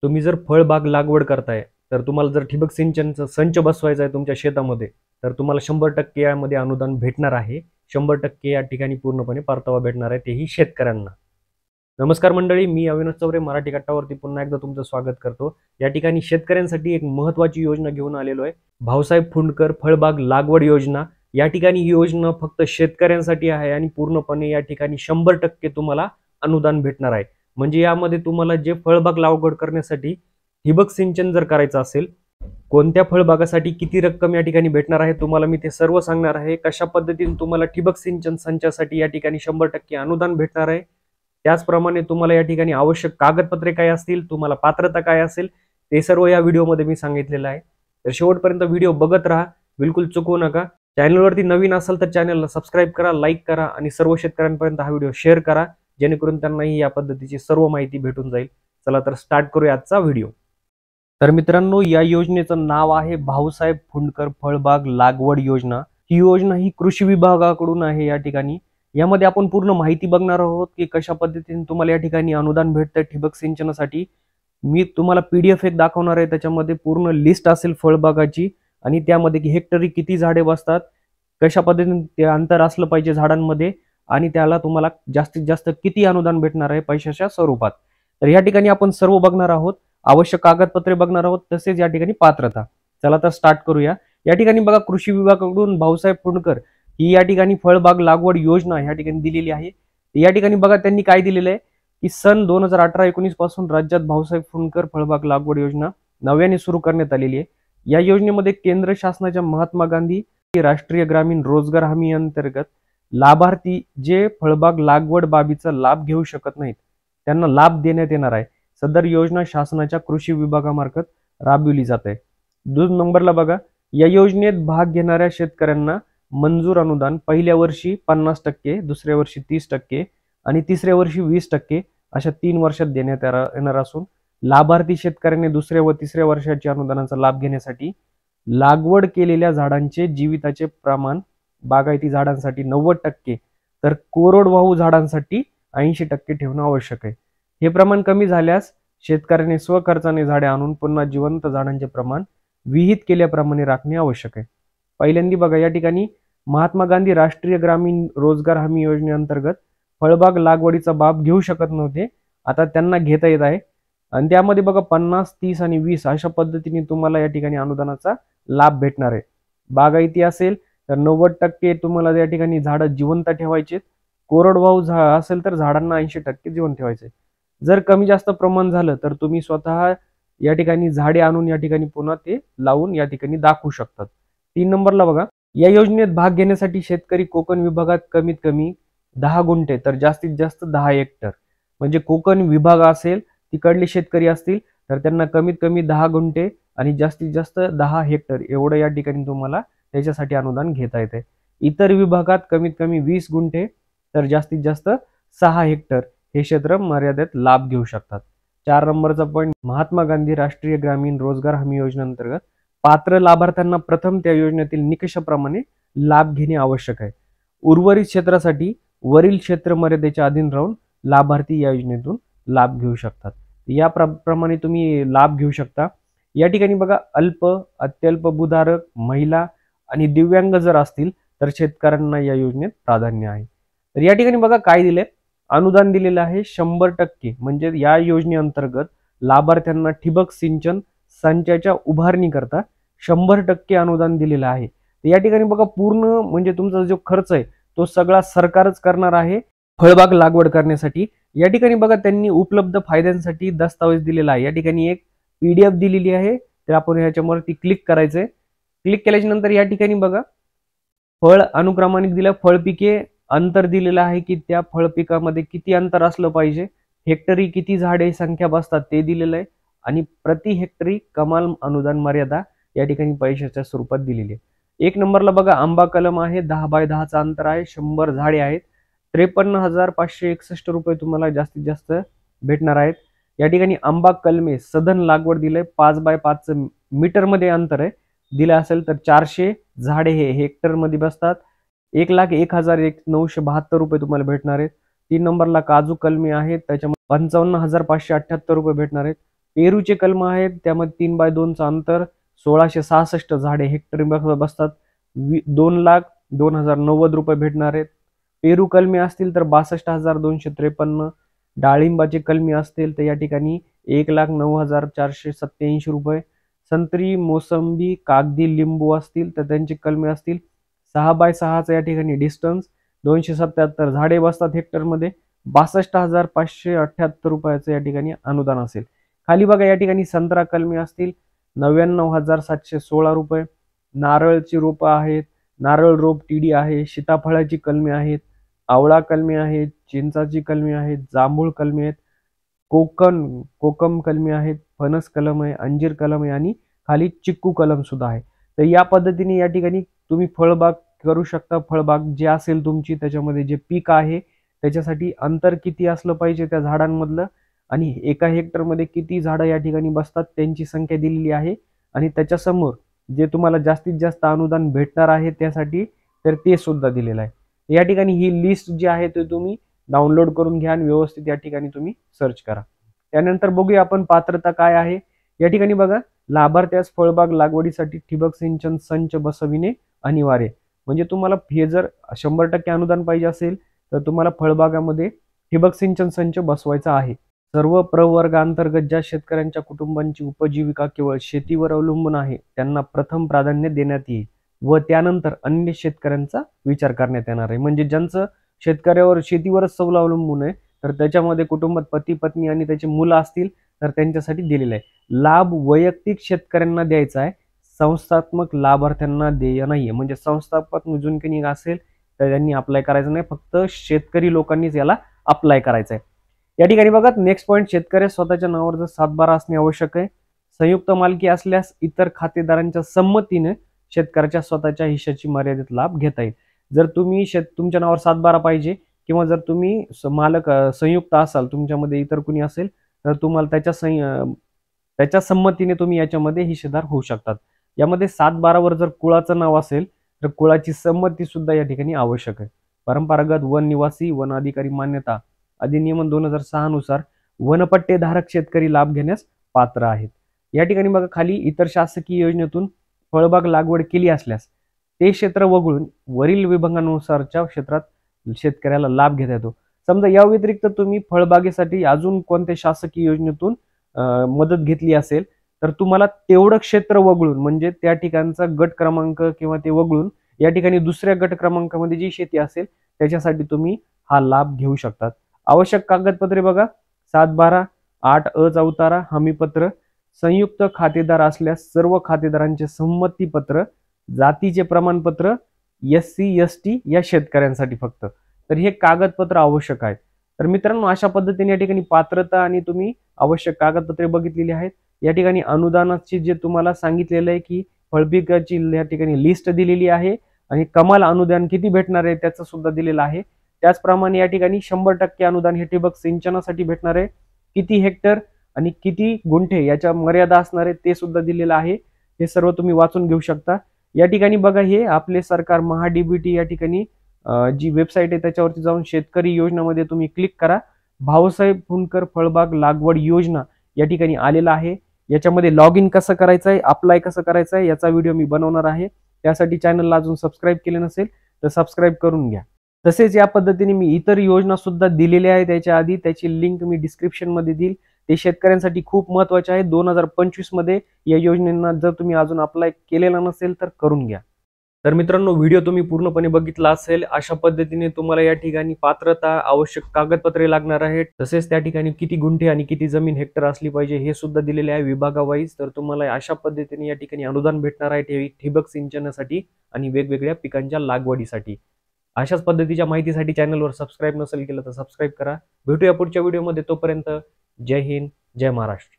तुम्ही जर फळबाग लागवड करताय तर तुम्हाला जर ठिबक सिंचनचा संच बसवायचा आहे तुमच्या शेतामध्ये तर तुम्हाला 100% यामध्ये अनुदान भेटणार आहे. 100% या ठिकाणी पूर्णपणे परतावा भेटणार आहे, तेही शेतकऱ्यांना. नमस्कार मंडळी, मी अविनाश चौरे मराठी कट्टावरती पुन्हा एकदा तुमचं स्वागत करतो. या ठिकाणी शेतकऱ्यांसाठी एक महत्त्वाची योजना घेऊन आलेलो आहे. भाऊसाहेब फुंडकर फळबाग लागवड योजना. या ठिकाणी ही योजना फक्त शेतकऱ्यांसाठी आहे आणि पूर्णपणे या ठिकाणी 100% तुम्हाला अनुदान भेटणार आहे. म्हणजे यामध्ये तुम्हाला जे फळबाग लागवड करण्यासाठी ठिबक सिंचन जर करायचं असेल, कोणत्या फळबागासाठी किती रक्कम या ठिकाणी भेटणार आहे तुम्हाला मी ते सर्व सांगणार आहे. कशा पद्धतीने तुम्हाला ठिबक सिंचन संचासाठी या ठिकाणी 100% अनुदान भेटणार आहे, त्याचप्रमाणे तुम्हाला या ठिकाणी आवश्यक कागदपत्रे काय असतील, तुम्हाला पात्रता काय असेल, ते सर्व या व्हिडिओमध्ये मी सांगितलेलं आहे. तर शेवटपर्यंत व्हिडिओ बघत राहा, बिलकुल चुकवू नका. चॅनलवरती नवीन असाल तर चॅनलला सबस्क्राईब करा, लाईक करा आणि सर्व शेतकऱ्यांपर्यंत हा व्हिडिओ शेअर करा, जेणेकरून त्यांनाही या पद्धतीची सर्व माहिती भेटून जाईल. चला तर स्टार्ट करूया आजचा व्हिडिओ. तर मित्रांनो, या योजनेचं नाव आहे भाऊसाहेब फुंडकर फळबाग लागवड योजना. ही योजना ही कृषी विभागाकडून आहे. या ठिकाणी यामध्ये आपण पूर्ण माहिती बघणार आहोत की कशा पद्धतीने तुम्हाला या ठिकाणी अनुदान भेटतं ठिबक सिंचनासाठी. मी तुम्हाला PDF एक दाखवणार आहे, त्याच्यामध्ये पूर्ण लिस्ट असेल फळबागाची आणि त्यामध्ये की हेक्टरी किती झाडे बसतात, कशा पद्धतीने ते अंतर असलं पाहिजे झाडांमध्ये आणि त्याला तुम्हाला जास्तीत जास्त किती अनुदान भेटणार आहे पैशाच्या स्वरूपात. तर या ठिकाणी आपण सर्व बघणार आहोत. आवश्यक कागदपत्रे बघणार आहोत, तसेच या ठिकाणी पात्रता. चला तर स्टार्ट करूया. या ठिकाणी बघा, कृषी विभागाकडून भाऊसाहेब फुंडकर ही या ठिकाणी फळबाग लागवड योजना या ठिकाणी दिलेली आहे. या ठिकाणी बघा त्यांनी काय दिलेलं आहे की सन 2018-19 पासून राज्यात भाऊसाहेब फुंडकर फळबाग लागवड योजना नव्याने सुरू करण्यात आलेली आहे. या योजनेमध्ये केंद्र शासनाच्या महात्मा गांधी राष्ट्रीय ग्रामीण रोजगार हमी अंतर्गत लाभार्थी जे फळबाग लागवड बाबीचा लाभ घेऊ शकत नाहीत त्यांना लाभ देण्यात येणार आहे. सदर योजना शासनाच्या कृषी विभागामार्फत राबविली जाते. 2 नंबरला बघा, या योजनेत भाग घेणाऱ्या शेतकऱ्यांना मंजूर अनुदान पहिल्या वर्षी 50%, दुसऱ्या वर्षी 30% आणि तिसऱ्या वर्षी 20% अशा 3 वर्षात देण्यात येणार असून लाभार्थी शेतकऱ्यांनी दुसऱ्या व तिसऱ्या वर्षाच्या अनुदानाचा लाभ घेण्यासाठी लागवड केलेल्या झाडांचे जीविताचे प्रमाण बागायती झाडांसाठी 90% तर कोरडवाहू झाडांसाठी 80% ठेवणं आवश्यक आहे. हे प्रमाण कमी झाल्यास शेतकऱ्याने स्वखर्चाने झाडे आणून पुन्हा जिवंत झाडांचे प्रमाण विहित केल्याप्रमाणे राखणे आवश्यक आहे. पहिल्यांदा बघा, या ठिकाणी महात्मा गांधी राष्ट्रीय ग्रामीण रोजगार हमी योजनेअंतर्गत फळबाग लागवडीचा लाभ घेऊ शकत नव्हते, आता त्यांना घेता येत आहे. आणि त्यामध्ये बघा 50, 30 आणि 20 अशा पद्धतीने तुम्हाला या ठिकाणी अनुदानाचा लाभ भेटणार आहे. बागायती असेल तर 90% तुम्हाला या ठिकाणी झाडं जिवंत ठेवायचे. कोरडवाहू असेल तर झाडांना 80% जिवंत ठेवायचे. जर कमी जास्त प्रमाण झालं तर तुम्ही स्वतः या ठिकाणी झाडे आणून या ठिकाणी पुन्हा ते लावून या ठिकाणी दाखवू शकतात. 3 नंबरला बघा, या योजनेत भाग घेण्यासाठी शेतकरी कोकण विभागात कमीत कमी 10 गुंठे तर जास्तीत जास्त 10 हेक्टर, म्हणजे कोकण विभाग असेल तिकडले शेतकरी असतील तर त्यांना कमीत कमी 10 गुंठे आणि जास्तीत जास्त 10 हेक्टर एवढं या ठिकाणी तुम्हाला त्याच्यासाठी अनुदान घेता येते. इतर विभागात कमीत कमी 20 गुंठे तर जास्तीत जास्त 6 हेक्टर हे क्षेत्र मर्यादित लाभ घेऊ शकतात. 4 नंबरचा पॉईंट, महात्मा गांधी राष्ट्रीय ग्रामीण रोजगार हमी योजनेअंतर्गत पात्र लाभार्थ्यांना प्रथम त्या योजनेतील निकषाप्रमाणे लाभ घेणे आवश्यक आहे. उर्वरित क्षेत्रासाठी वरील क्षेत्र मर्यादेच्या अधीन राहून लाभार्थी या योजनेतून लाभ घेऊ शकतात. या प्रमाणे तुम्ही लाभ घेऊ शकता. या ठिकाणी बघा, अल्प, अत्यल्प भूधारक, महिला आणि दिव्यांग जर असतील तर शेतकऱ्यांना या योजनेत प्राधान्य आहे. तर या ठिकाणी बघा काय दिले, अनुदान दिलेलं आहे 100%, म्हणजे या योजनेअंतर्गत लाभार्थ्यांना ठिबक सिंचन संचाच्या उभारणीकरता 100% अनुदान दिलेलं आहे. या ठिकाणी बघा पूर्ण म्हणजे तुमचा जो खर्च आहे तो सगळा सरकारच करणार आहे फळबाग लागवड करण्यासाठी. या ठिकाणी बघा त्यांनी उपलब्ध फायद्यांसाठी दस्तावेज दिलेला आहे. या ठिकाणी एक PDF दिलेली आहे, तर आपण ह्याच्यावरती क्लिक करायचंय. क्लिक केल्याच्या नंतर या ठिकाणी बघा फळ अनुक्रमानिक दिलं, फळपिके अंतर दिलेलं आहे की त्या फळपिकामध्ये किती अंतर असलं पाहिजे, हेक्टरी किती झाडे संख्या बसतात ते दिलेलं आहे आणि प्रति हेक्टरी कमाल अनुदान मर्यादा या ठिकाणी पैशाच्या स्वरूपात दिलेली आहे. 1 नंबरला बघा, आंबा कलम आहे, 10 बाय 10चं अंतर आहे, 100 झाडे आहेत, 53,561 रुपये तुम्हाला जास्तीत जास्त भेटणार आहेत. या ठिकाणी आंबा कलमे सधन लागवड दिलंय, 5 बाय 5 मीटर मध्ये अंतर आहे दिलं असेल तर 400 झाडे हे हेक्टर मध्ये बसतात, 1,01,972 रुपये तुम्हाला भेटणार आहेत. 3 नंबरला काजू कलमी आहेत, त्याच्यामध्ये 55,578 रुपये भेटणार आहेत. पेरूचे कलम आहेत, त्यामध्ये 3x2चं अंतर, 1666 झाडे हेक्टरी बसतात, 2,02,090 रुपये भेटणार आहेत. पेरू कलमी असतील तर 62,253. डाळिंबाचे कलमी असतील तर या ठिकाणी 1,09,487 रुपये. संत्री, मोसंबी, कागदी लिंबू असतील तर त्यांचे कलमी असतील 6x6चं या ठिकाणी डिस्टन्स, 277 झाडे बसतात हेक्टरमध्ये, 62,578 रुपयाचं या ठिकाणी अनुदान असेल. खाली बघा या ठिकाणी संत्रा कलमी असतील 99,716 रुपये. नारळची रोपं आहेत, नारळ रोप टीडी आहे, सीताफळाची कलमी आहेत, आवळा कलमी आहेत, चिंचाची कलमी आहेत, जांभूळ कलमी आहेत, कोकम कलमी आहेत, फणस कलम आहे, अंजीर कलम आहे आणि खाली चिक्कू कलम सुद्धा आहे. तर या पद्धतीने या ठिकाणी तुम्ही फळबाग करू शकता. फळबाग जे असेल तुमची त्याच्यामध्ये जे पीक आहे त्याच्यासाठी अंतर किती असलं पाहिजे त्या झाडांमधलं आणि एका हेक्टरमध्ये किती झाडं या ठिकाणी बसतात त्यांची संख्या दिलेली आहे आणि त्याच्यासमोर जे तुम्हाला जास्तीत जास्त अनुदान भेटणार आहे त्यासाठी तर ते सुद्धा दिलेलं आहे. या ठिकाणी ही लिस्ट जी आहे ते तुम्ही डाउनलोड करून घ्या आणि व्यवस्थित या ठिकाणी तुम्ही सर्च करा. त्यानंतर बघूया आपण पात्रता काय आहे. या ठिकाणी बघा, लाभार्थ्यास फळबाग लागवडीसाठी ठिबक सिंचन संच बसविणे अनिवार्य. म्हणजे तुम्हाला हे जर 100% अनुदान पाहिजे असेल तर तुम्हाला फळबागामध्ये ठिबक सिंचन संच बसवायचा आहे. सर्व प्रवर्गांतर्गत ज्या शेतकऱ्यांच्या कुटुंबांची उपजीविका केवळ शेतीवर अवलंबून आहे त्यांना प्रथम प्राधान्य देण्यात येईल व त्यानंतर अन्य शेतकऱ्यांचा विचार करण्यात येणार आहे. म्हणजे ज्यांचं शेतकऱ्यावर शेतीवरच सौल अवलंबून आहे तर त्याच्यामध्ये कुटुंबात पती पत्नी आणि त्याची मुलं असतील तर त्यांच्यासाठी दिलेलं आहे. लाभ वैयक्तिक शेतकऱ्यांना द्यायचा आहे, संस्थात्मक लाभार्थ्यांना देय नाहीये. म्हणजे संस्थात्मक जुनकिनी असेल तर त्यांनी अप्लाय करायचं नाही, फक्त शेतकरी लोकांनीच याला अप्लाय करायचं आहे. या ठिकाणी बघा नेक्स्ट पॉईंट, शेतकऱ्यास स्वतःच्या नावावर जर 7/12 असणे आवश्यक आहे. संयुक्त मालकी असल्यास इतर खातेदारांच्या संमतीने शेतकऱ्याच्या स्वतःच्या हिश्श्याची मर्यादित लाभ घेता येईल. जर तुम्ही तुमच्या नावावर 7/12 पाहिजे किंवा जर तुम्ही मालक संयुक्त असाल, तुमच्यामध्ये इतर कुणी असेल तर तुम्हाला त्याच्या संमतीने तुम्ही याच्यामध्ये हिस्सेदार होऊ शकतात. यामध्ये 7/12 जर कुळाचं नाव असेल तर कुळाची संमती सुद्धा या ठिकाणी आवश्यक आहे. परंपरागत वन निवासी वन अधिकारी मान्यता अधिनियम 2006 नुसार वनपट्टेधारक शेतकरी लाभ घेण्यास पात्र आहेत. या ठिकाणी बघा खाली इतर शासकीय योजनेतून फळबाग लागवड केली असल्यास ते क्षेत्र वगळून वरील विभागानुसारच्या क्षेत्रात शेतकऱ्याला लाभ घेता येतो. समजा या व्यतिरिक्त तुम्ही फळबागेसाठी अजून कोणत्या शासकीय योजनेतून मदत घेतली असेल तर तुम्हाला तेवढं क्षेत्र वगळून म्हणजे त्या ठिकाणचा गट क्रमांक किंवा ते वगळून या ठिकाणी दुसऱ्या गट क्रमांकामध्ये जी शेती असेल त्याच्यासाठी तुम्ही हा लाभ घेऊ शकतात. आवश्यक कागदपत्रे बघा, 7/12, 8 उतारा, हमीपत्र, संयुक्त खातेदार असल्यास सर्व खातेदारांचे संमतीपत्र, जातीचे प्रमाणपत्र SC ST या शेतकऱ्यांसाठी फक्त. तर हे कागदपत्र आवश्यक आहेत. तर मित्रांनो अशा पद्धतीने या ठिकाणी पात्रता आणि तुम्ही आवश्यक कागदपत्रे बघितलेली आहेत. या ठिकाणी अनुदानाची जे तुम्हाला सांगितलेलं आहे की फळपिकाची या ठिकाणी लिस्ट दिलेली आहे आणि कमाल अनुदान किती भेटणार आहे त्याचं सुद्धा दिलेलं आहे. त्याचप्रमाणे या ठिकाणी 100% अनुदान हे ठिबक सिंचनासाठी भेटणार आहे. किती हेक्टर आणि किती गुंठे याच्या मर्यादा असणार आहे ते सुद्धा दिलेलं आहे. हे सर्व तुम्ही वाचून घेऊ शकता. या ठिकाणी बघा हे आपले सरकार महाडीबीटी या ठिकाणी जी वेबसाईट आहे त्याच्यावरती जाऊन शेतकरी योजनामध्ये तुम्ही क्लिक करा. भाऊसाहेब फुंडकर फळबाग लागवड योजना या ठिकाणी आलेला आहे. याच्यामध्ये लॉग इन कसं करायचं आहे, अप्लाय कसं करायचं आहे याचा व्हिडिओ मी बनवणार आहे. त्यासाठी चॅनलला अजून सबस्क्राईब केले नसेल तर सबस्क्राईब करून घ्या. तसेच या पद्धतीने मी इतर योजना सुद्धा दिलेल्या आहेत त्याच्या आधी, त्याची लिंक मी डिस्क्रिप्शन मध्ये देईल. ते शेतकऱ्यांसाठी खूप महत्त्वाचे आहे. 2025 मध्ये या योजनेंना जर तुम्ही अजून अप्लाय केलेला नसेल तर करून घ्या. तर मित्रांनो व्हिडिओ तुम्ही पूर्णपणे बघितला असेल. अशा पद्धतीने तुम्हाला या ठिकाणी पात्रता, आवश्यक कागदपत्रे लागणार आहेत. तसेच त्या ठिकाणी किती गुंठे आणि किती जमीन हेक्टर असली पाहिजे हे सुद्धा दिलेले आहे विभागावाईज. तर तुम्हाला अशा पद्धतीने या ठिकाणी अनुदान भेटणार आहे ठिबक सिंचनासाठी आणि वेगवेगळ्या पिकांच्या लागवडीसाठी. अशाच पद्धतीच्या माहितीसाठी चॅनलवर सबस्क्राईब नसेल केलं तर सबस्क्राईब करा. भेटूया पुढच्या व्हिडिओमध्ये. तोपर्यंत जय हिंद, जय महाराष्ट्र.